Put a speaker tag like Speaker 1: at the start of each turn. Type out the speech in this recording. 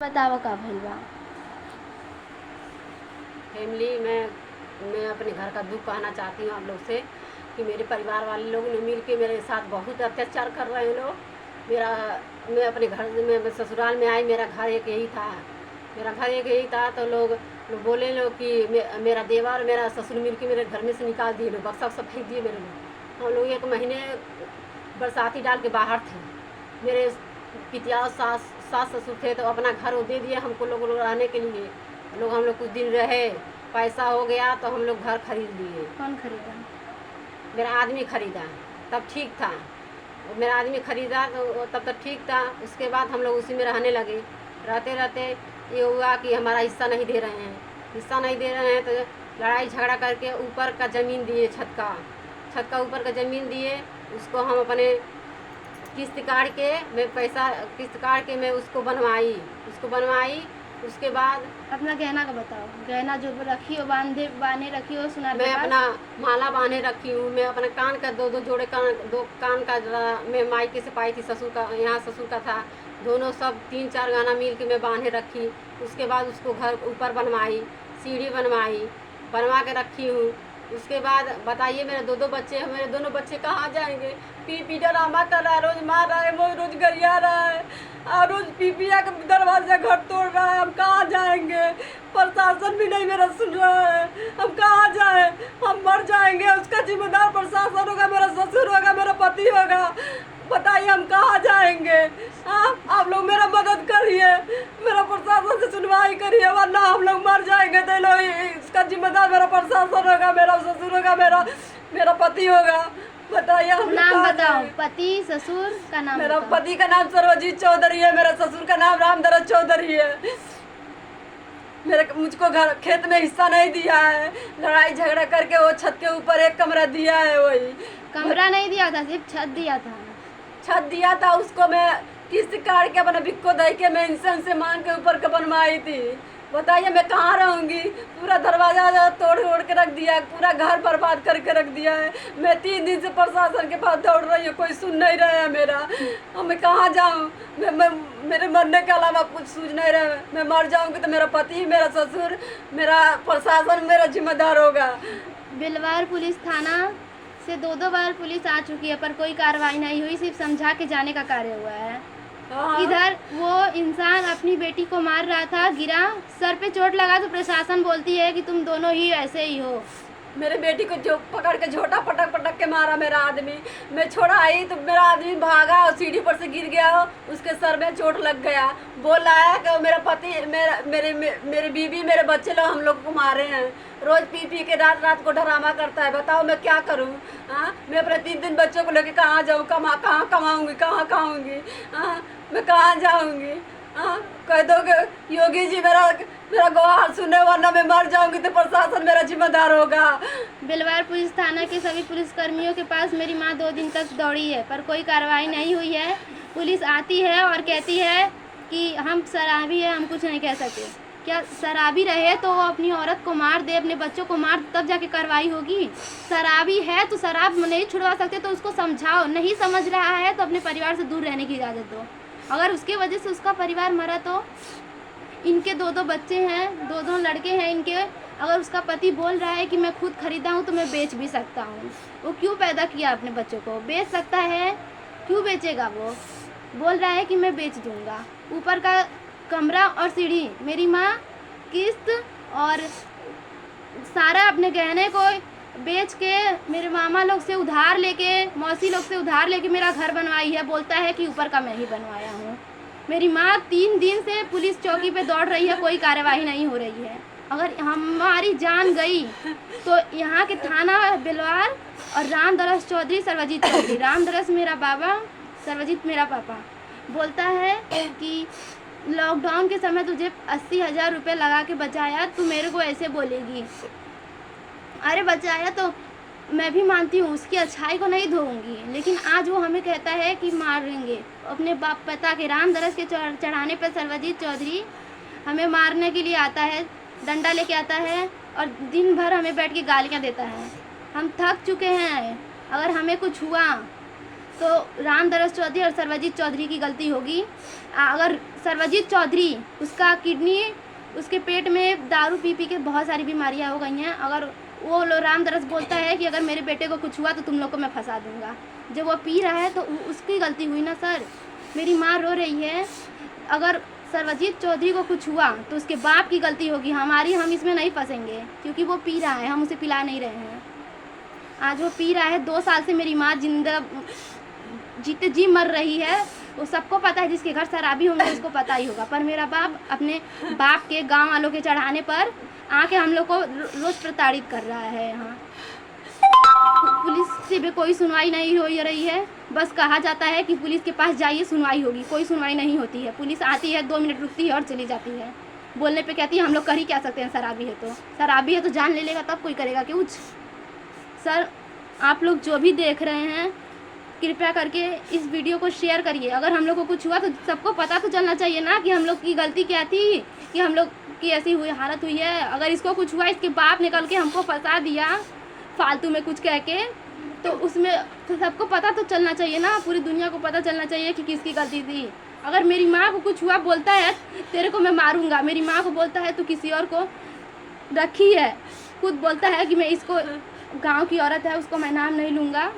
Speaker 1: बतावा का भइल बा।
Speaker 2: फैमिली मैं अपने घर का दुख कहना चाहती हूँ आप लोग से कि मेरे परिवार वाले लोग ने मिल के मेरे साथ बहुत अत्याचार कर रहे हैं लोग। मैं अपने घर में ससुराल में आई, मेरा घर एक यही था, तो लोग बोले लोग कि मेरा देवर और मेरा ससुर मिल के मेरे घर में से निकाल दिए, लोग बक्सा सब फेंक दिए मेरे लोग। हम लोग 1 महीने बरसाती डाल के बाहर थे। मेरे पितिया सास ससुर थे तो अपना घर वो दे दिए हमको लोग रहने के लिए। हम लोग कुछ दिन रहे, पैसा हो गया तो हम लोग घर खरीद लिए।
Speaker 1: कौन खरीदा?
Speaker 2: मेरा आदमी खरीदा, तब ठीक था। मेरा आदमी खरीदा तो तब तक ठीक था। उसके बाद हम लोग उसी में रहने लगे। रहते रहते ये हुआ कि हमारा हिस्सा नहीं दे रहे हैं, तो लड़ाई झगड़ा करके ऊपर का ज़मीन दिए, छत का ऊपर का ज़मीन दिए। उसको हम अपने किस्त काट के मैं उसको बनवाई। उसके बाद
Speaker 1: अपना गहना का बताओ। गहना जो रखी हो, बांधे रखी हो सुनार
Speaker 2: मैं
Speaker 1: के पास?
Speaker 2: अपना माला बांधे रखी हूँ। मैं अपने कान का दो जोड़े दो कान का मैं मायके से पाई थी, यहाँ ससुर का था। दोनों सब 3-4 गाना मिल के मैं बांधे रखी। उसके बाद उसको घर ऊपर बनवाई, सीढ़ी बनवा के रखी हूँ। उसके बाद बताइए, मेरे 2 बच्चे हैं, मेरे दोनों बच्चे कहाँ जाएंगे? पी ड्रामा कर रहा है, रोज मार रहा है, रोज गरिया रहा है और रोज पीपिया के दरवाजे घर तोड़ रहा है। हम कहाँ जाएंगे? प्रशासन भी नहीं मेरा सुन रहा है। हम कहाँ जाए? हम मर जाएंगे, उसका जिम्मेदार प्रशासन होगा, मेरा ससुर होगा, मेरा पति होगा। बताइए हम कहाँ जाएंगे? आप लोग मेरा मदद करिए, मेरा प्रशासन से सुनवाई करिए, वरना हम लोग मर जाएंगे। तो लोग इसका जिम्मेदार मेरा प्रशासन होगा, मेरा ससुर होगा, मेरा पति होगा। बताइए हम
Speaker 1: नाम बताओ, पति ससुर का नाम
Speaker 2: मेरा
Speaker 1: बताओ।
Speaker 2: पति का नाम सर्वजीत चौधरी है, मेरा ससुर का नाम रामदरस चौधरी है। मुझको घर खेत में हिस्सा नहीं दिया है, लड़ाई झगड़ा करके वो छत के ऊपर एक कमरा दिया है। वही
Speaker 1: कमरा नहीं दिया था, सिर्फ छत दिया था।
Speaker 2: छत दिया था, उसको मैं किस्त काट के अपना बिक्को दे के मैं इंसान से मांग के ऊपर के बनवाई थी। बताइए मैं कहाँ रहूँगी? पूरा दरवाजा तोड़ के रख दिया, पूरा घर बर्बाद करके रख दिया है। मैं 3 दिन से प्रशासन के पास दौड़ रही हूँ, कोई सुन नहीं रहा है मेरा। अब मैं कहाँ जाऊँ? मेरे मरने के अलावा कुछ सूझ नहीं रहा है। मैं मर जाऊँगी तो मेरा पति, मेरा ससुर, मेरा प्रशासन मेरा जिम्मेदार होगा।
Speaker 1: बिलवार पुलिस थाना से 2 बार पुलिस आ चुकी है, पर कोई कार्रवाई नहीं हुई, सिर्फ समझा के जाने का कार्य हुआ है। इधर वो इंसान अपनी बेटी को मार रहा था, गिरा, सर पे चोट लगा तो प्रशासन बोलती है कि तुम दोनों ही ऐसे ही हो।
Speaker 2: मेरे बेटी को जो पकड़ के झोटा पटक के मारा मेरा आदमी। मैं छोड़ा आई तो मेरा आदमी भागा और सीढ़ी पर से गिर गया, उसके सर में चोट लग गया। बोल रहा है कि मेरा पति, मेरे बीवी, मेरे बच्चे लोग हम लोग को मारे हैं। रोज पी के रात को ड्रामा करता है। बताओ मैं क्या करूं? मैं अपने 3 बच्चों को लेके कहाँ जाऊँ? कहाँ कमाऊँगी? कहाँ खाऊँगी? मैं कहाँ जाऊँगी? कह दोगे योगी जी मेरा गुहार सुने, वरना मैं मर जाऊंगी तो प्रशासन मेरा जिम्मेदार होगा।
Speaker 1: बिलवार पुलिस थाना के सभी पुलिसकर्मियों के पास मेरी माँ 2 दिन तक दौड़ी है, पर कोई कार्रवाई नहीं हुई है। पुलिस आती है और कहती है कि हम शराबी है, हम कुछ नहीं कह सकते। क्या शराबी रहे तो वो अपनी औरत को मार दे, अपने बच्चों को मार, तब जाके कार्रवाई होगी? शराबी है तो शराब नहीं छुड़वा सकते तो उसको समझाओ। नहीं समझ रहा है तो अपने परिवार से दूर रहने की इजाज़त दो। अगर उसके वजह से उसका परिवार मरा तो इनके 2 बच्चे हैं, 2 लड़के हैं इनके। अगर उसका पति बोल रहा है कि मैं खुद खरीदा हूँ तो मैं बेच भी सकता हूँ, वो क्यों पैदा किया अपने बच्चों को? बेच सकता है, क्यों बेचेगा? वो बोल रहा है कि मैं बेच दूँगा। ऊपर का कमरा और सीढ़ी मेरी माँ किस्त और सारा अपने गहने को बेच के, मेरे मामा लोग से उधार लेके, मौसी लोग से उधार लेके मेरा घर बनवाई है। बोलता है कि ऊपर का मैं ही बनवाया हूँ। मेरी माँ 3 दिन से पुलिस चौकी पे दौड़ रही है, कोई कार्यवाही नहीं हो रही है। अगर हमारी जान गई तो यहाँ के थाना बिलवार और रामदरस चौधरी, सर्वजीत चौधरी, रामदरस मेरा बाबा, सर्वजीत मेरा पापा, बोलता है कि लॉकडाउन के समय तुझे 80,000 रुपये लगा के बचाया, तू मेरे को ऐसे बोलेगी? अरे बचाया तो मैं भी मानती हूँ, उसकी अच्छाई को नहीं धोऊंगी, लेकिन आज वो हमें कहता है कि मारेंगे। अपने बाप पिता के रामदरस के चढ़ाने पर सर्वजीत चौधरी हमें मारने के लिए आता है, डंडा लेके आता है और दिन भर हमें बैठ के गालियाँ देता है। हम थक चुके हैं। अगर हमें कुछ हुआ तो रामदरस चौधरी और सर्वजीत चौधरी की गलती होगी। अगर सर्वजीत चौधरी, उसका किडनी, उसके पेट में दारू पी के बहुत सारी बीमारियां हो गई हैं, अगर वो रामदरस बोलता है कि अगर मेरे बेटे को कुछ हुआ तो तुम लोग को मैं फंसा दूंगा, जब वो पी रहा है तो उसकी गलती हुई ना सर। मेरी माँ रो रही है, अगर सर्वजीत चौधरी को कुछ हुआ तो उसके बाप की गलती होगी, हमारी। हम इसमें नहीं फंसेंगे क्योंकि वो पी रहा है, हम उसे पिला नहीं रहे हैं। आज वो पी रहा है, 2 साल से मेरी माँ जीते जी मर रही है। वो सबको पता है, जिसके घर शराबी होंगे उसको पता ही होगा। पर मेरा बाप अपने बाप के गांव वालों के चढ़ाने पर आके हम लोग को रोज प्रताड़ित कर रहा है। यहाँ पुलिस से भी कोई सुनवाई नहीं हो रही है। बस कहा जाता है कि पुलिस के पास जाइए सुनवाई होगी, कोई सुनवाई नहीं होती है। पुलिस आती है, 2 मिनट रुकती है और चली जाती है। बोलने पे कहती है हम लोग कर ही क्या सकते हैं, शराबी है तो जान ले लेगा, तब कोई करेगा कि कुछ। सर आप लोग जो भी देख रहे हैं, कृपया करके इस वीडियो को शेयर करिए। अगर हम लोग को कुछ हुआ तो सबको पता तो चलना चाहिए ना कि हम लोग की गलती क्या थी, कि हम लोग की ऐसी हुई हालत हुई है। अगर इसको कुछ हुआ, इसके बाप निकल के हमको फंसा दिया फालतू में कुछ कह के, तो उसमें तो सबको पता तो चलना चाहिए ना, पूरी दुनिया को पता चलना चाहिए कि किसकी गलती थी। अगर मेरी माँ को कुछ हुआ, बोलता है तेरे को मैं मारूंगा, मेरी माँ को बोलता है तू किसी और को रखी है, खुद बोलता है कि मैं इसको, गांव की औरत है उसको मैं नाम नहीं लूँगा,